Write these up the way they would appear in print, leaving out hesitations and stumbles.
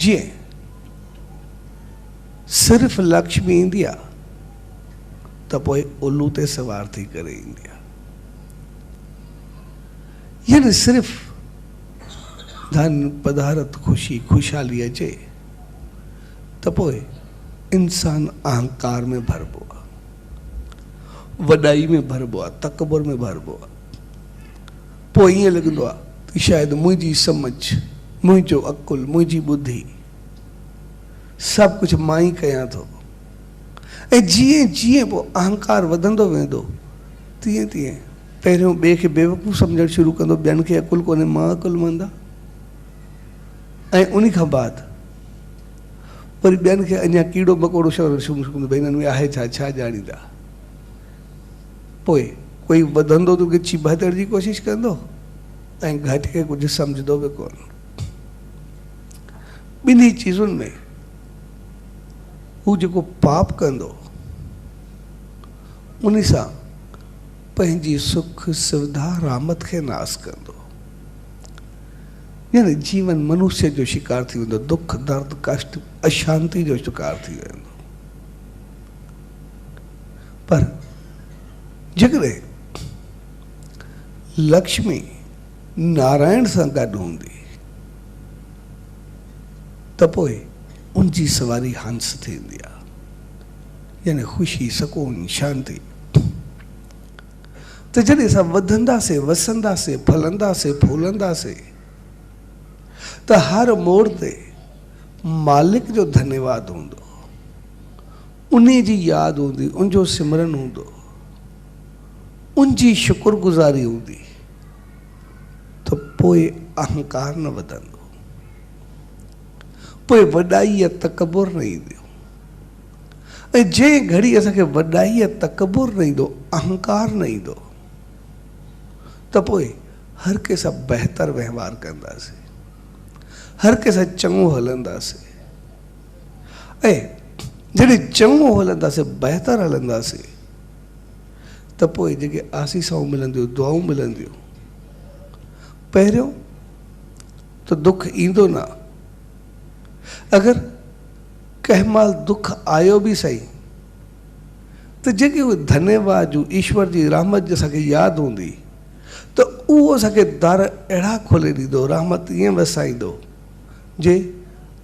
जी सिर्फ लक्ष्मी ईंदी आहे त पोइ उल्लू ते सवार थी करे ईंदी आहे। यानी सिर्फ धन पदार्थ खुशी खुशहाली अचे त पोइ इंसान अहंकार में भरबो आहे, वॾाई में भरबो आहे, तकबर में भरबो आहे। पोइ ईअं लॻंदो आहे त शायदि मुंहिंजी समझ, मुंहिंजो अकुल, मुंहिंजी बुद्धि सभु कुझु मां ई कयां थो। ऐं जीअं जीअं पोइ अहंकार वधंदो वेंदो तीअं तीअं पहिरियों ॿिए खे बेवकूफ़ सम्झणु शुरू कंदो, ॿियनि खे अकुल कोन्हे, मां अकुलमंद आहियां। ऐं उन खां बाद वरी ॿियनि खे अञा कीड़ो मकोड़ो शुरू कंदो, भई हिननि में आहे छा, छा ॼाणींदा। पोइ कोई वधंदो त गिची बहतण जी कोशिशि कंदो ऐं घटि खे कुझु सम्झंदो बि कोन। ॿिन्ही चीज़ुनि में हू जेको पाप कंदो उन सां पंहिंजी सुख सुविधा रामत खे नास कंदो। यानी जीवन मनुष्य जो शिकार थी वेंदो, दुख दर्द कष्ट अशांति जो शिकार थी वेंदो। पर जेकॾहिं लक्ष्मी नारायण सां गॾु हूंदी त पोइ उनजी सवारी हंस थींदी आहे। यानी ख़ुशी सुकून शांति। त जॾहिं असां वधंदासीं वसंदासीं फलंदासीं फूलंदासीं त हर मोड़ ते मालिक जो धन्यवाद हूंदो, उन जी यादि हूंदी, उनजो सिमरन हूंदो, उनजी शुक्रगुज़ारी हूंदी त पोइ अहंकार न वधंदो, पोइ वॾाई या तकबुर न ईंदो। ऐं जंहिं घड़ी असांखे वॾाई या तकबुर न ईंदो, अहंकार न ईंदो त पोइ हर कंहिंसां बहितर वहिंवार कंदासीं, हर कंहिंसां चङो हलंदासीं। ऐं जॾहिं चङो हलंदासीं बहितर हलंदासीं त पोइ जेके आसीसाऊं मिलंदियूं, दुआऊं मिलंदियूं, पहिरियों त दुख ईंदो न। अगरि कंहिं महिल दुख आयो बि सही त जेके उहे धन्यवाद जूं ईश्वर जी रहमत जी असांखे यादि हूंदी त उहो असांखे दर अहिड़ा खोले ॾींदो, रहमत ईअं वसाईंदो जे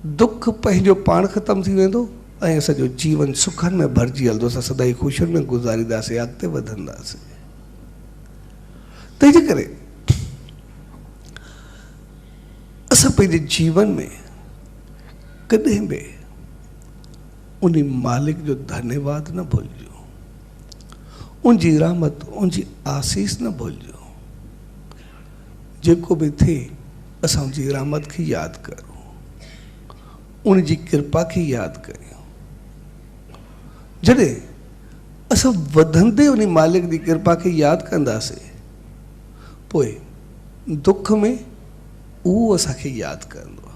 दुख पंहिंजो पाण ख़तमु थी वेंदो ऐं असांजो जीवन सुखनि में भरिजी हलंदो। असां सदाई ख़ुशियुनि में गुज़ारींदासीं, अॻिते वधंदासीं। तंहिंजे करे असां पंहिंजे जीवन में कॾहिं बि उन मालिक जो धन्यवाद न भुलिजो, उनजी रहमत, उनजी आसीस न भुलिजो। जेको बि थिए असां उनजी रहमत खे यादि करूं, उनजी कृपा खे यादि करियूं। जॾहिं असां वधंदे उन मालिक जी कृपा खे यादि कंदासीं पोइ दुख में उहो असांखे यादि कंदो।